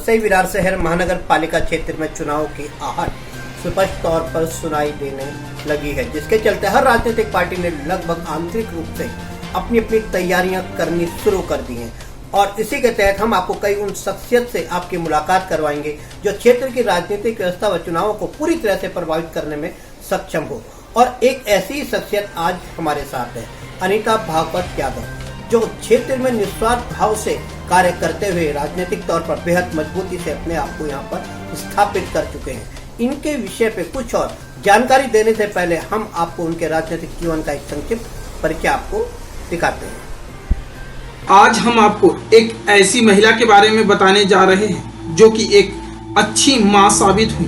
वसई विरार शहर महानगर पालिका क्षेत्र में चुनाव की आहट स्पष्ट तौर पर सुनाई देने लगी है, जिसके चलते हर राजनीतिक पार्टी ने लगभग आंतरिक रूप से अपनी अपनी तैयारियां करनी शुरू कर दी हैं। और इसी के तहत हम आपको कई उन शख्सियत से आपकी मुलाकात करवाएंगे जो क्षेत्र की राजनीतिक व्यवस्था व चुनावों को पूरी तरह से प्रभावित करने में सक्षम हो। और एक ऐसी शख्सियत आज हमारे साथ है, अनीता भागवत यादव, जो क्षेत्र में निस्वार्थ भाव से कार्य करते हुए राजनीतिक तौर पर बेहद मजबूती से अपने आप को यहाँ पर स्थापित कर चुके हैं। इनके विषय पे कुछ और जानकारी देने से पहले हम आपको उनके राजनीतिक जीवन का एक संक्षिप्त परिचय आपको दिखाते हैं। आज हम आपको एक ऐसी महिला के बारे में बताने जा रहे हैं जो कि एक अच्छी मां साबित हुई,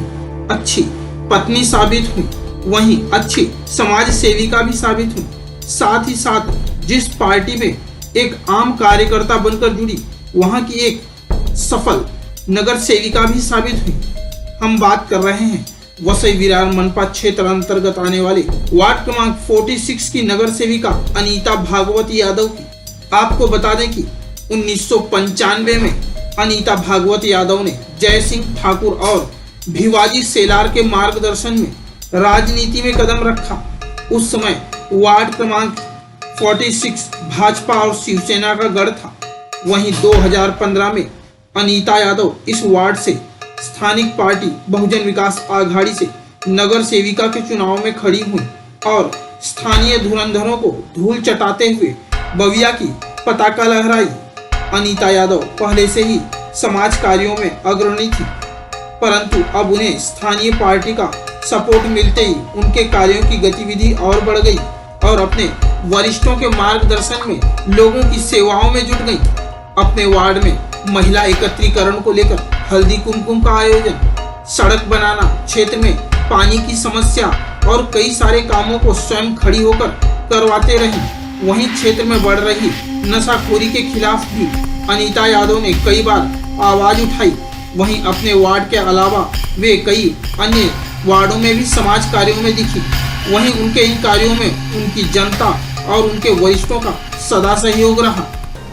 अच्छी पत्नी साबित हुई, वहीं अच्छी समाज सेविका भी साबित हुई। साथ ही साथ जिस पार्टी में एक आम कार्यकर्ता बनकर जुड़ी, वहां की एक सफल नगर सेविका भी साबित हुई। हम बात कर रहे हैं वसई विरार मनपा क्षेत्र अंतर्गत आने वाले वार्ड क्रमांक 46 की नगर सेविका अनीता भागवत यादव की। आपको बता दें कि 1995 में अनीता भागवत यादव ने जय सिंह ठाकुर और भिवाजी सेलार के मार्गदर्शन में राजनीति में कदम रखा। उस समय वार्ड क्रमांक 46 भाजपा और शिवसेना का गढ़ था। वहीं 2015 में अनीता यादव इस वार्ड से स्थानिक पार्टी बहुजन विकास आघाड़ी से नगर सेविका के चुनाव में खड़ी हुई और स्थानीय धुरंधरों को धूल चटाते हुए बविया की पताका लहराई। अनीता यादव पहले से ही समाज कार्यों में अग्रणी थी, परंतु अब उन्हें स्थानीय पार्टी का सपोर्ट मिलते ही उनके कार्यों की गतिविधि और बढ़ गई और अपने वरिष्ठों के मार्गदर्शन में लोगों की सेवाओं में जुट गई। अपने वार्ड में महिला एकत्रीकरण को लेकर हल्दी कुमकुम का आयोजन, सड़क बनाना, क्षेत्र में पानी की समस्या और कई सारे कामों को स्वयं खड़ी होकर करवाते रही। वहीं क्षेत्र में बढ़ रही नशाखोरी के खिलाफ भी अनीता यादव ने कई बार आवाज उठाई। वहीं अपने वार्ड के अलावा वे कई अन्य वार्डों में भी समाज कार्यों में दिखी। वहीं उनके इन कार्यों में उनकी जनता और उनके वरिष्ठों का सदा सहयोग रहा।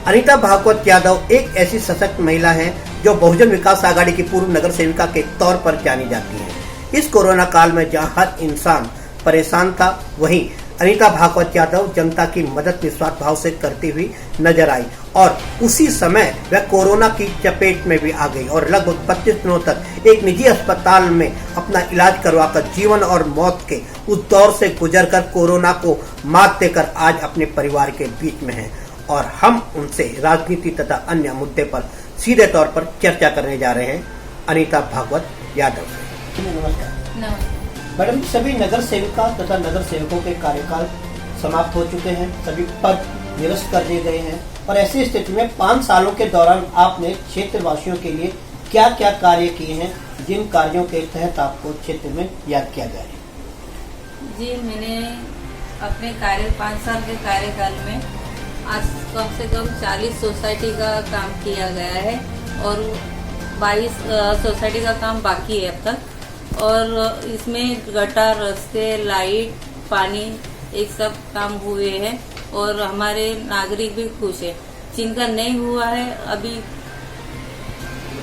अनीता भागवत यादव एक ऐसी सशक्त महिला है जो बहुजन विकास आघाड़ी की पूर्व नगर सेविका के तौर पर जानी जाती है। इस कोरोना काल में जहां हर इंसान परेशान था, वहीं अनीता भागवत यादव जनता की मदद निस्वार्थ भाव से करती हुई नजर आई और उसी समय वह कोरोना की चपेट में भी आ गई और लगभग 25 दिनों तक एक निजी अस्पताल में अपना इलाज करवाकर जीवन और मौत के उस दौर से गुजरकर कोरोना को मात देकर आज अपने परिवार के बीच में है। और हम उनसे राजनीति तथा अन्य मुद्दे पर सीधे तौर पर चर्चा करने जा रहे हैं अनीता भागवत यादव से। नमस्कार मैडम। सभी नगर सेविका तथा नगर सेवकों के कार्यकाल समाप्त हो चुके हैं, सभी पद निरस्त कर दिए गए हैं और ऐसी स्थिति में 5 सालों के दौरान आपने क्षेत्र वासियों के लिए क्या क्या कार्य किए हैं, जिन कार्यों के तहत आपको क्षेत्र में याद किया जाए? जी, मैंने अपने 5 साल के कार्यकाल में आज कम से कम 40 सोसाइटी का काम किया गया है और 22 सोसाइटी का काम बाकी है अब तक। और इसमें गटर, रास्ते, लाइट, पानी एक सब काम हुए हैं और हमारे नागरिक भी खुश है। जिनका नहीं हुआ है अभी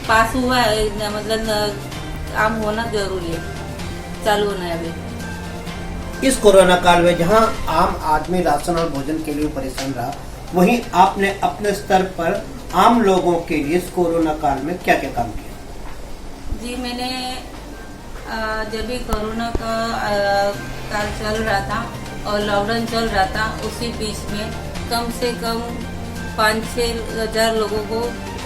पास हुआ है, मतलब काम होना जरूरी है, चालू होना है अभी। इस कोरोना काल में जहां आम आदमी राशन और भोजन के लिए परेशान रहा, वहीं आपने अपने स्तर पर आम लोगों के लिए इस कोरोना काल में क्या क्या काम किया? जी, मैंने जब भी कोरोना का काल चल रहा था और लॉकडाउन चल रहा था, उसी बीच में कम से कम 5-6 हजार लोगों को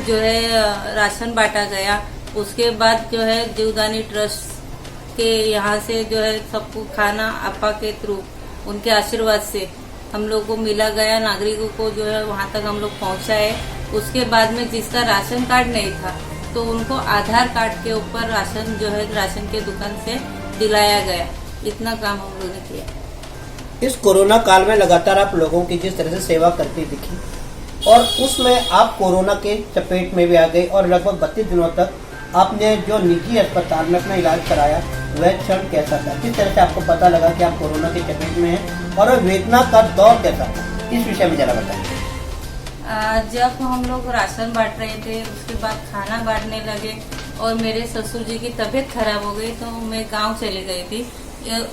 जो है राशन बांटा गया। उसके बाद जो है जीवदानी ट्रस्ट के यहाँ से जो है सबको खाना आपा के थ्रू उनके आशीर्वाद से हम लोग को मिला गया, नागरिकों को जो है वहाँ तक हम लोग पहुँचाए। उसके बाद में जिसका राशन कार्ड नहीं था तो उनको आधार कार्ड के ऊपर राशन जो है राशन के दुकान से दिलाया गया। इतना काम हम लोगों ने किया। इस कोरोना काल में लगातार आप लोगों की जिस तरह से सेवा करती दिखी और उसमें आप कोरोना के चपेट में भी आ गए और लगभग 32 दिनों तक आपने जो निजी अस्पताल में अपना इलाज कराया, वह क्षण कैसा था? किस तरह से आपको पता लगा कि आप कोरोना के चपेट में हैं और वेदना का दौर कैसा था? इस विषय में जरा बताइए। जब हम लोग राशन बांट रहे थे, उसके बाद खाना बांटने लगे और मेरे ससुर जी की तबीयत खराब हो गई तो मैं गांव चली गई थी।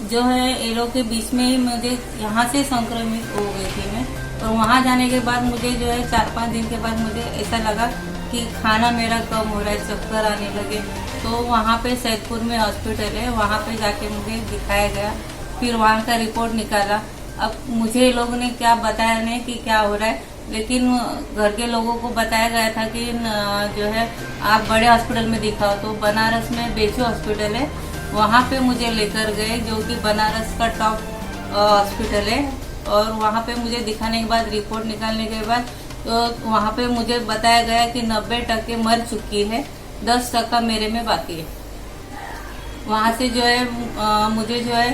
जो है ये लोग के बीच में ही मुझे यहाँ से संक्रमित हो गई थी मैं। और वहाँ जाने के बाद मुझे जो है 4-5 दिन के बाद मुझे ऐसा लगा कि खाना मेरा कम हो रहा है, चक्कर आने लगे। तो वहाँ पे सैदपुर में हॉस्पिटल है, वहाँ पे जाके मुझे दिखाया गया, फिर वहाँ का रिपोर्ट निकाला। अब मुझे लोगों ने क्या बताया नहीं कि क्या हो रहा है, लेकिन घर के लोगों को बताया गया था कि जो है आप बड़े हॉस्पिटल में दिखाओ। तो बनारस में बेचू हॉस्पिटल है, वहाँ पे मुझे लेकर गए, जो कि बनारस का टॉप हॉस्पिटल है। और वहाँ पे मुझे दिखाने के बाद, रिपोर्ट निकालने के बाद, तो वहाँ पे मुझे बताया गया कि 90% मर चुकी है, 10% मेरे में बाकी है। वहाँ से जो है मुझे जो है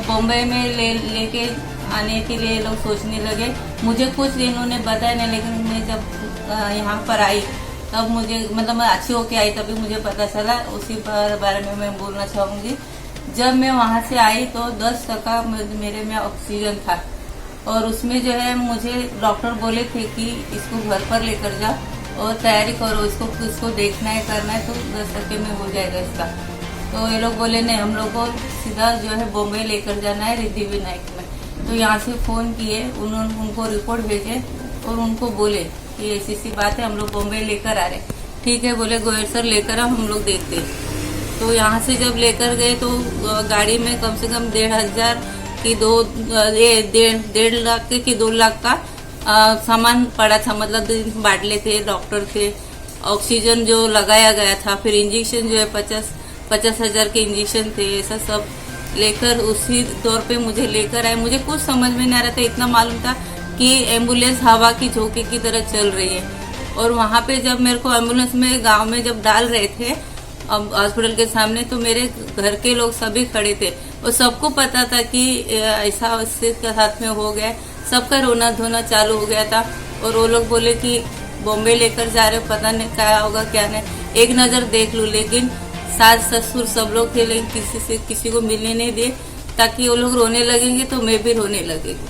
बॉम्बे में लेके आने के लिए लोग सोचने लगे। मुझे कुछ दिन उन्होंने बताया नहीं, लेकिन मैं जब यहाँ पर आई तब मुझे, मतलब मैं अच्छी होके आई तभी मुझे पता चला। उसी बारे में मैं बोलना चाहूँगी। जब मैं वहाँ से आई तो 10% मेरे में ऑक्सीजन था, और उसमें जो है मुझे डॉक्टर बोले थे कि इसको घर पर लेकर जाओ और तैयारी करो, इसको देखना है, करना है, तो 10% में हो जाएगा इसका। तो ये लोग बोले नहीं, हम लोग को सीधा जो है बॉम्बे लेकर जाना है, रिद्धि विनायक में। तो यहाँ से फ़ोन किए, उन्होंने उनको रिपोर्ट भेजे और उनको बोले कि ऐसी बात है, हम लोग बॉम्बे लेकर आ रहे। ठीक है बोले, गोयल सर लेकर आओ, हम लोग देखते। तो यहाँ से जब लेकर गए तो गाड़ी में कम से कम 1,500 की 1.5 लाख की 2 लाख का सामान पड़ा था। मतलब बाटले थे, डॉक्टर थे, ऑक्सीजन जो लगाया गया था, फिर इंजेक्शन जो है 50,000 के इंजेक्शन थे। ऐसा सब लेकर उसी दौर पे मुझे लेकर आए। मुझे कुछ समझ में नहीं आ रहा था, इतना मालूम था कि एम्बुलेंस हवा की झोंके की तरह चल रही है। और वहाँ पे जब मेरे को एम्बुलेंस में गांव में जब डाल रहे थे हॉस्पिटल के सामने, तो मेरे घर के लोग सभी खड़े थे और सबको पता था कि ऐसा उसके साथ में हो गया। सबका रोना धोना चालू हो गया था। और वो लोग बोले कि बॉम्बे लेकर जा रहे हो, पता नहीं क्या होगा क्या नहीं, एक नज़र देख लूँ। लेकिन सास ससुर सब लोग थे, लेकिन किसी को मिलने नहीं दिए, ताकि वो लोग रोने लगेंगे तो मैं भी रोने लगेगी।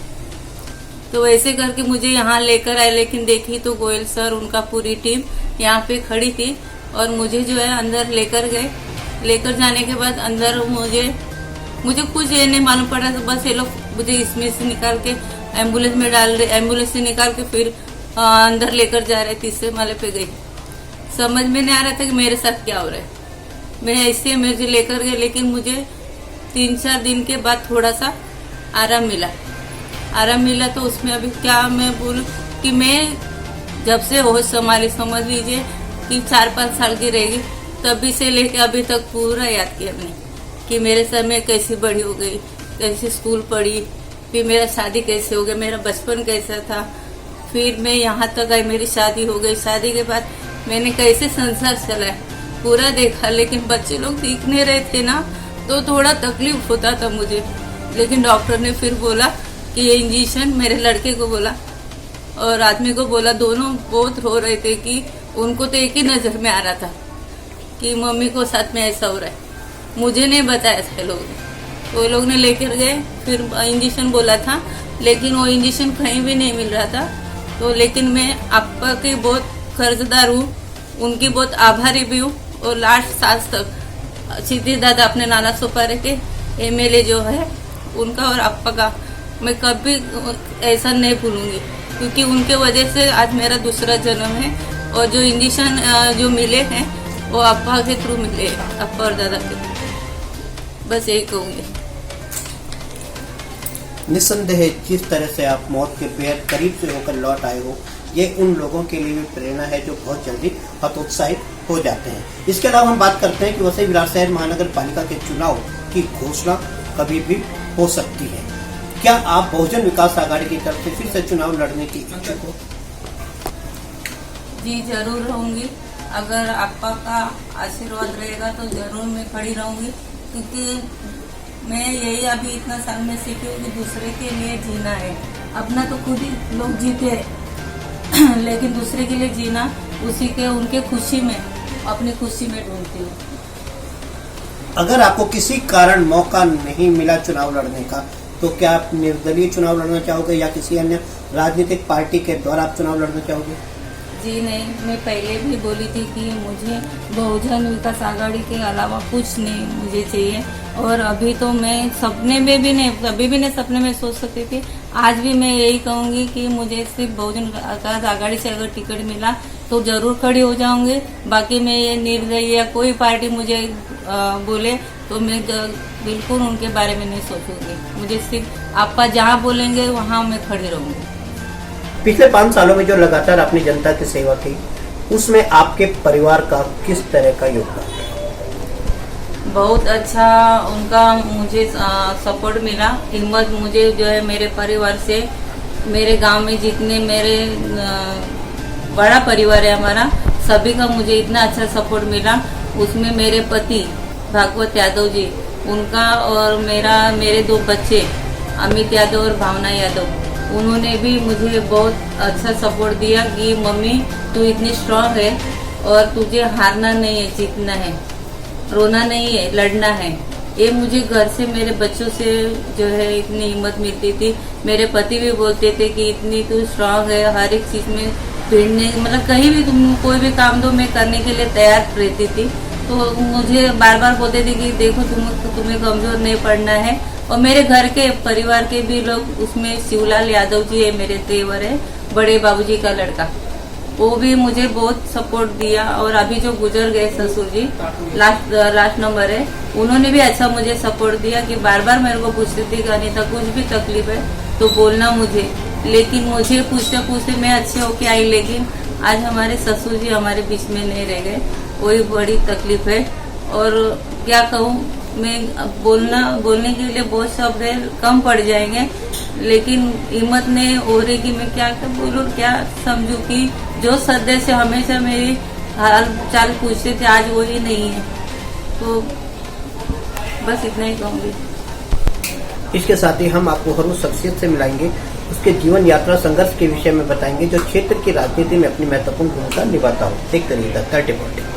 तो ऐसे करके मुझे यहाँ लेकर आए। लेकिन देखी तो गोयल सर, उनका पूरी टीम यहाँ पे खड़ी थी और मुझे जो है अंदर लेकर गए। लेकर जाने के बाद अंदर मुझे कुछ ये नहीं मालूम पड़ा। तो बस ये लोग मुझे इसमें से निकाल के एम्बुलेंस में डाल रहे, एम्बुलेंस से निकाल के फिर अंदर लेकर जा रहे। 3रे माले पे गई। समझ में नहीं आ रहा था कि मेरे साथ क्या हो रहा है। मैं ऐसे मुझे लेकर गए, लेकिन मुझे 3-4 दिन के बाद थोड़ा सा आराम मिला। तो उसमें अभी क्या मैं बोलूं कि मैं जब से होश संभाली, समझ लीजिए कि 4-5 साल की रहेगी, तभी से लेके अभी तक पूरा याद किया मैंने कि मेरे समय कैसी बड़ी हो गई, कैसे स्कूल पढ़ी, फिर मेरा शादी कैसे हो गया, मेरा बचपन कैसा था, फिर मैं यहाँ तक आई, मेरी शादी हो गई। शादी के बाद मैंने कैसे संसार चलाया पूरा देखा। लेकिन बच्चे लोग दिख नहीं रहे थे ना, तो थोड़ा तकलीफ होता था मुझे। लेकिन डॉक्टर ने फिर बोला कि ये इंजेक्शन, मेरे लड़के को बोला और आदमी को बोला, दोनों बहुत रो रहे थे कि उनको तो एक ही नज़र में आ रहा था कि मम्मी को साथ में ऐसा हो रहा है। मुझे नहीं बताया था लोग ने। तो लोग ने लेकर गए, फिर इंजेक्शन बोला था, लेकिन वो इंजेक्शन कहीं भी नहीं मिल रहा था। तो लेकिन मैं आपका की बहुत कर्जदार हूँ, उनकी बहुत आभारी भी हूँ। और लास्ट सांस तक सीधे दादा अपने नाना सोपारे के MLA जो है उनका और आपका का मैं कभी ऐसा नहीं भूलूंगी, क्योंकि उनके वजह से आज मेरा दूसरा जन्म है। और जो इंजेक्शन जो मिले हैं वो अप्पा के थ्रू मिले, अप्पा और दादा के थ्रू। बस यही कहूँगी। निस्संदेह जिस तरह से आप मौत के बेहद करीब से होकर लौट आए हो, ये उन लोगों के लिए भी प्रेरणा है जो बहुत जल्दी हतोत्साहित हो जाते हैं। इसके अलावा हम बात करते हैं कि वसई विरार शहर महानगर पालिका के चुनाव की घोषणा कभी भी हो सकती है। क्या आप बहुजन विकास आघाड़ी की तरफ से फिर से चुनाव लड़ने की इच्छुक हो? जी जरूर रहूंगी। अगर आपका का आशीर्वाद रहेगा तो जरूर मैं खड़ी रहूंगी, क्योंकि मैं यही अभी इतना साल में सीखी हूँ कि दूसरे के लिए जीना है। अपना तो खुद ही लोग जीते हैं, लेकिन दूसरे के लिए जीना उसी के उनके खुशी में, अपनी खुशी में ढूंढती हूँ। अगर आपको किसी कारण मौका नहीं मिला चुनाव लड़ने का, तो क्या आप निर्दलीय चुनाव लड़ना चाहोगे या किसी अन्य राजनीतिक पार्टी के द्वारा आप चुनाव लड़ना चाहोगे? जी नहीं, मैं पहले भी बोली थी कि मुझे बहुजन विकास आघाड़ी के अलावा कुछ नहीं मुझे चाहिए। और अभी तो मैं सपने में भी नहीं, कभी भी नहीं सपने में सोच सकती थी। आज भी मैं यही कहूंगी कि मुझे सिर्फ बहुजन विकास आघाड़ी से अगर टिकट मिला तो जरूर खड़ी हो जाऊंगी। बाकी मैं ये निर्दलीय या कोई पार्टी मुझे बोले तो मैं बिल्कुल उनके बारे में नहीं सोचूंगी। मुझे सिर्फ आपका जहाँ बोलेंगे वहाँ मैं खड़ी रहूंगी। पिछले 5 सालों में जो लगातार आपने जनता की सेवा की, उसमें आपके परिवार का किस तरह का योगदान? बहुत अच्छा उनका मुझे सपोर्ट मिला, हिम्मत मुझे जो है मेरे परिवार से, मेरे गांव में जितने मेरे बड़ा परिवार है हमारा, सभी का मुझे इतना अच्छा सपोर्ट मिला। उसमें मेरे पति भागवत यादव जी, उनका और मेरे 2 बच्चे अमित यादव और भावना यादव, उन्होंने भी मुझे बहुत अच्छा सपोर्ट दिया कि मम्मी तू इतनी स्ट्रांग है और तुझे हारना नहीं है, जीतना है, रोना नहीं है, लड़ना है। ये मुझे घर से मेरे बच्चों से जो है इतनी हिम्मत मिलती थी। मेरे पति भी बोलते थे कि इतनी तू स्ट्रांग है, हर एक चीज में भिड़ने, मतलब कहीं भी तुम कोई भी काम दो मैं करने के लिए तैयार रहती थी। तो मुझे बार बार बोलते थे कि देखो तुम्हें कमजोर नहीं पड़ना है। और मेरे घर के परिवार के भी लोग, उसमें शिवलाल यादव जी है, मेरे देवर है, बड़े बाबूजी का लड़का, वो भी मुझे बहुत सपोर्ट दिया। और अभी जो गुजर गए ससुर जी, लास्ट नंबर है, उन्होंने भी अच्छा मुझे सपोर्ट दिया कि बार बार मेरे को पूछते थे कि अनीता कुछ भी तकलीफ है तो बोलना मुझे। लेकिन मुझे पूछते पूछते मैं अच्छे होके आई, लेकिन आज हमारे ससुर जी हमारे बीच में नहीं रह गए, वही बड़ी तकलीफ है। और क्या कहूँ मैं, बोलने के लिए बहुत शब्द है, कम पड़ जाएंगे, लेकिन हिम्मत नहीं हो रही कि मैं क्या बोलूँ, क्या समझूं कि जो सदस्य हमेशा मेरी हाल चाल पूछते थे आज वो ही नहीं है। तो बस इतना ही कहूँगी। इसके साथ ही हम आपको हर उस शख्सियत से मिलाएंगे, उसके जीवन यात्रा संघर्ष के विषय में बताएंगे जो क्षेत्र की राजनीति में अपनी महत्वपूर्ण भूमिका निभाता हो। देखते रहिएगा 30 पॉइंट।